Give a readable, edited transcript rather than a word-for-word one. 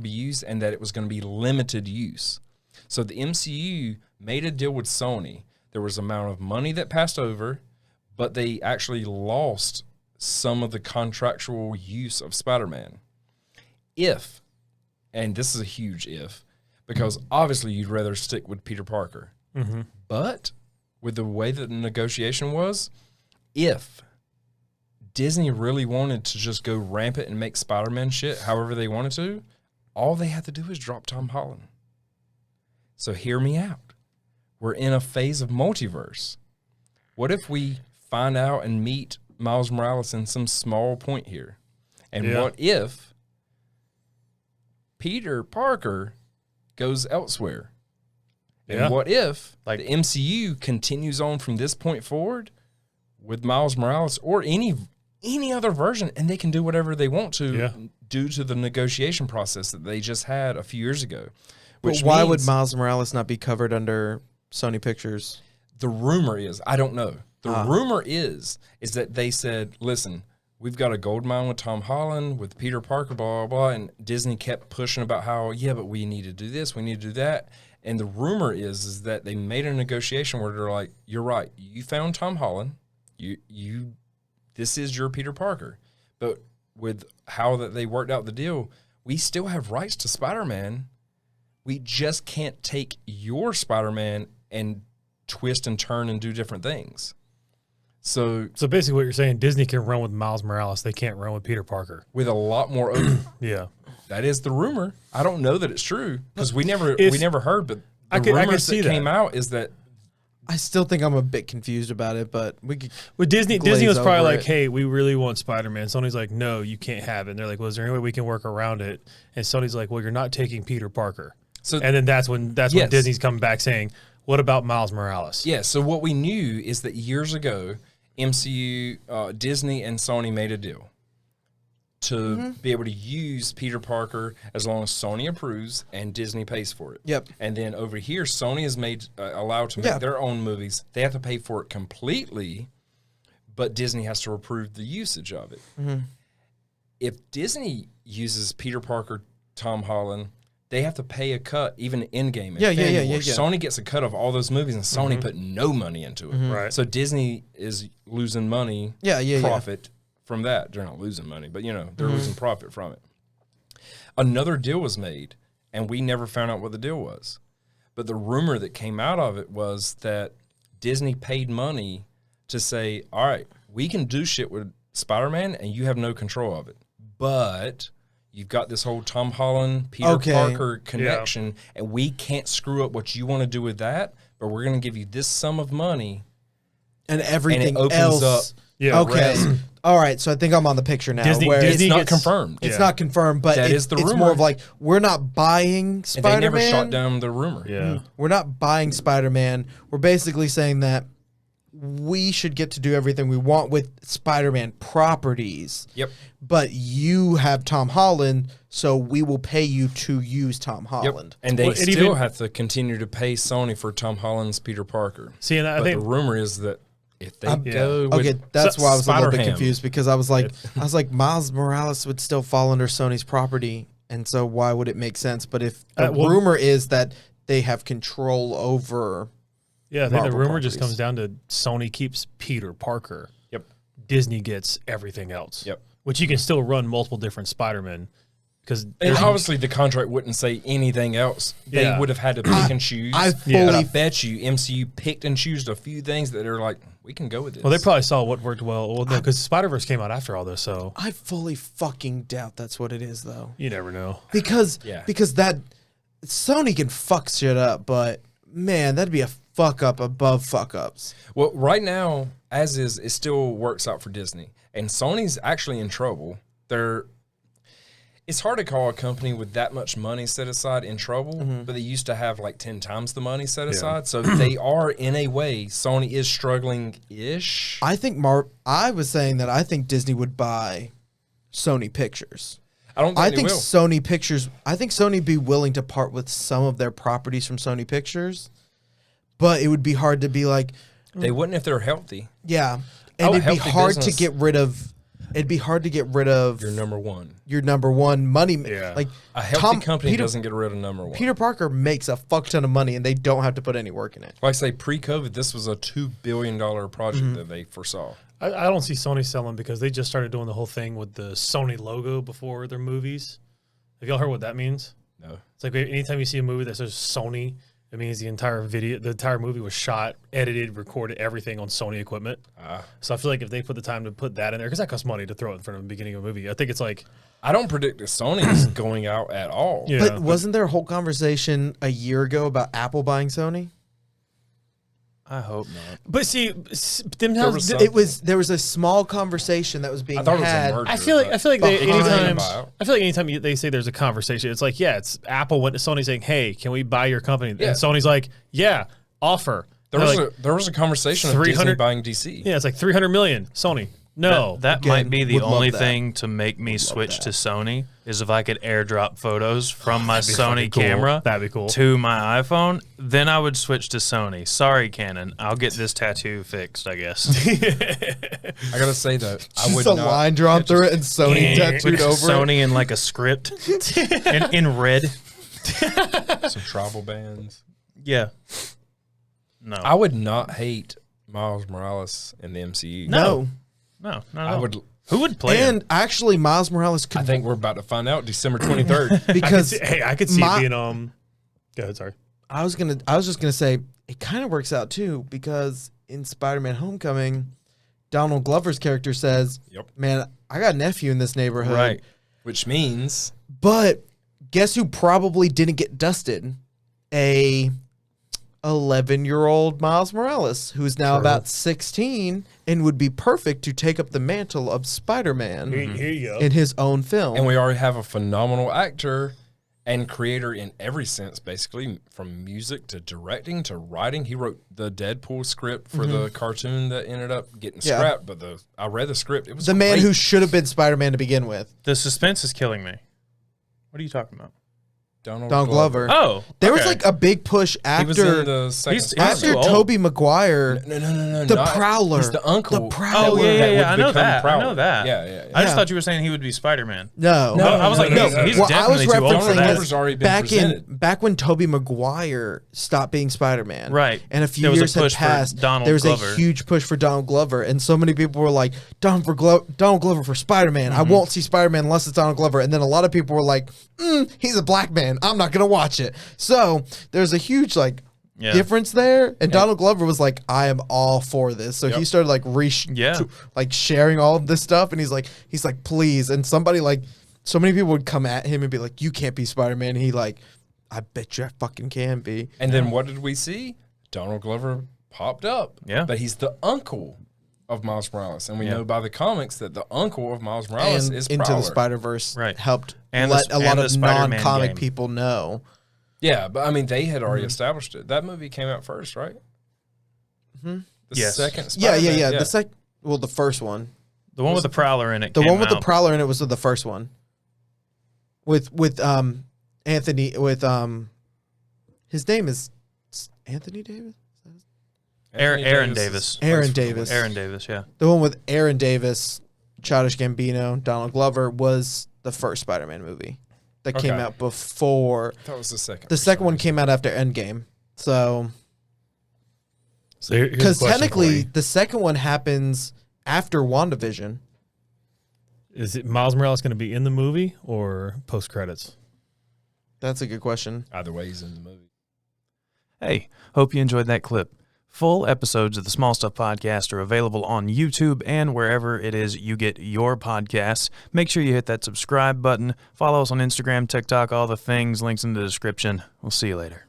be used and that it was going to be limited use. So the MCU made a deal with Sony. There was an amount of money that passed over, but they actually lost some of the contractual use of Spider-Man. If, and this is a huge if, because obviously you'd rather stick with Peter Parker. Mm-hmm. But with the way that the negotiation was, if Disney really wanted to just go rampant and make Spider-Man shit however they wanted to, all they had to do is drop Tom Holland. So hear me out. We're in a phase of multiverse. What if we find out and meet Miles Morales in some small point here? And what if Peter Parker goes elsewhere? And what if the MCU continues on from this point forward with Miles Morales or any other version, and they can do whatever they want to due to the negotiation process that they just had a few years ago. But why would Miles Morales not be covered under Sony Pictures? The rumor is, I don't know. The rumor is that they said, listen, we've got a gold mine with Tom Holland, with Peter Parker, blah, blah, blah. And Disney kept pushing about how, but we need to do this, we need to do that. And the rumor is that they made a negotiation where they're like, you're right, you found Tom Holland, this is your Peter Parker. But with how that they worked out the deal, we still have rights to Spider-Man. We just can't take your Spider-Man and twist and turn and do different things. So basically what you're saying, Disney can run with Miles Morales. They can't run with Peter Parker. With a lot more open. Yeah. That is the rumor. I don't know that it's true because we never heard, but the rumors that came out is that. I still think I'm a bit confused about it, but we could. With Disney was probably like, hey, we really want Spider-Man. Sony's like, no, you can't have it. And they're like, well, is there any way we can work around it? And Sony's like, well, you're not taking Peter Parker. So, and then that's when Disney's coming back saying, what about Miles Morales? Yeah, so what we knew is that years ago, MCU, Disney and Sony made a deal to be able to use Peter Parker as long as Sony approves and Disney pays for it. Yep. And then over here, Sony is allowed to make their own movies. They have to pay for it completely, but Disney has to approve the usage of it. Mm-hmm. If Disney uses Peter Parker, Tom Holland, they have to pay a cut, even in-game. Yeah. Sony gets a cut of all those movies, and Sony put no money into it. Mm-hmm. Right. So Disney is losing money, profit from that. They're not losing money, but, they're losing profit from it. Another deal was made, and we never found out what the deal was. But the rumor that came out of it was that Disney paid money to say, all right, we can do shit with Spider-Man, and you have no control of it. But you've got this whole Tom Holland, Peter Parker connection, and we can't screw up what you want to do with that, but we're going to give you this sum of money. And everything and it opens else. Up okay. All right, so I think I'm on the picture now. Disney it's not confirmed. It's not confirmed, but that is the rumor. It's more of like, we're not buying Spider-Man. And they never shot down the rumor. Yeah. We're not buying Spider-Man. We're basically saying that we should get to do everything we want with Spider-Man properties. Yep. But you have Tom Holland, so we will pay you to use Tom Holland. Yep. And they still have to continue to pay Sony for Tom Holland's Peter Parker. See, and I think the rumor is that if they go with that's why I was a little bit Spider-Ham. confused, because I was like, Miles Morales would still fall under Sony's property, and so why would it make sense? But if the rumor is that they have control over, I think the rumor just comes down to Sony keeps Peter Parker. Yep. Disney gets everything else. Yep. Which you can still run multiple different Spider-Men. And obviously the contract wouldn't say anything else. They would have had to pick and choose. But I bet you MCU picked and chose a few things that are like, we can go with this. Well, they probably saw what worked well. Well, no, because Spider-Verse came out after all this, so. I fully fucking doubt that's what it is, though. You never know. Because that Sony can fuck shit up, but man, that'd be a fuck up above fuck ups. Well, right now, as is, it still works out for Disney. And Sony's actually in trouble. It's hard to call a company with that much money set aside in trouble, but they used to have like 10 times the money set aside. So they are, in a way, Sony is struggling-ish. I think I was saying that I think Disney would buy Sony Pictures. I don't think they will. Sony Pictures, I think Sony would be willing to part with some of their properties from Sony Pictures, but it would be hard to be like... They wouldn't if they're healthy. Yeah. And it'd be hard to get rid of it'd be hard to get rid of your number one. Your number one money. Yeah. Like a healthy company doesn't get rid of number one. Peter Parker makes a fuck ton of money, and they don't have to put any work in it. Like I say, pre-COVID, this was a $2 billion project that they foresaw. I don't see Sony selling because they just started doing the whole thing with the Sony logo before their movies. Have y'all heard what that means? No. It's like anytime you see a movie that says Sony, it means the entire movie was shot, edited, recorded, everything on Sony equipment. So I feel like if they put the time to put that in there, because that costs money to throw it in front of the beginning of a movie. I think it's like, I don't predict that Sony's going out at all. Yeah. But wasn't there a whole conversation a year ago about Apple buying Sony? I hope not. But see, there was a small conversation that was being had. I feel like anytime they say there's a conversation, it's like, it's Apple went to Sony saying, "Hey, can we buy your company?" And Sony's like, "Yeah, offer." There was a conversation of Disney buying DC. Yeah, it's like $300 million. Sony. No, that might be the only thing to make me switch to Sony is if I could airdrop photos from my Sony camera to my iPhone. Then I would switch to Sony. Sorry, Canon. I'll get this tattoo fixed, I guess. I gotta say that I would not. Just a line drawn through it and Sony tattooed over Sony in like a script in red. Some travel bands. Yeah. No, I would not hate Miles Morales in the MCU. No. No, I would. Who would play him? Actually, Miles Morales could. I think we're about to find out December 23rd. Because I could see it being Go ahead, sorry. I was just gonna say it kind of works out too because in Spider-Man: Homecoming, Donald Glover's character says, "Man, I got a nephew in this neighborhood." Right. Which means. But guess who probably didn't get dusted? A 11-year-old Miles Morales, who's now about 16 and would be perfect to take up the mantle of Spider-Man in his own film. And we already have a phenomenal actor and creator in every sense, basically, from music to directing to writing. He wrote the Deadpool script for the cartoon that ended up getting scrapped, but I read the script. It was the man who should have been Spider-Man to begin with. The suspense is killing me. What are you talking about? Donald Glover. Oh, there was like a big push after. He was in the second after Tobey Maguire. No. The Prowler. He's the uncle. The Prowler. Oh yeah. I know that. Yeah. I just thought you were saying he would be Spider-Man. No. I was like, he's definitely too old for that. Back when Tobey Maguire stopped being Spider-Man, right? And a few years had passed. There was a huge push for Donald Glover, and so many people were like, Donald Glover for Spider-Man. I won't see Spider-Man unless it's Donald Glover. And then a lot of people were like, he's a black man. I'm not going to watch it. So there's a huge difference there. And Donald Glover was like, I am all for this. So he started sharing all of this stuff. And he's like, please. And so many people would come at him and be like, you can't be Spider-Man. And he I bet you I fucking can be. And then what did we see? Donald Glover popped up. Yeah. But he's the uncle of Miles Morales. And we know by the comics that the uncle of Miles Morales is Prowler. Into the Spider-Verse helped and let a lot of non-comic people know. Yeah, but I mean, they had already established it. That movie came out first, right? Mm-hmm. The second Spider-Man. Yeah. The first one. The one with the Prowler in it. The one with the Prowler in it was the first one. With Anthony, his name is Anthony Davis? Aaron Davis. Aaron Davis, yeah. The one with Aaron Davis, Childish Gambino, Donald Glover was the first Spider-Man movie that came out before. I thought it was the second. The second one came out after Endgame. So here's because technically the second one happens after WandaVision. Is it Miles Morales going to be in the movie or post credits? That's a good question. Either way, he's in the movie. Hey, hope you enjoyed that clip. Full episodes of the Small Stuff Podcast are available on YouTube and wherever it is you get your podcasts. Make sure you hit that subscribe button. Follow us on Instagram, TikTok, all the things. Links in the description. We'll see you later.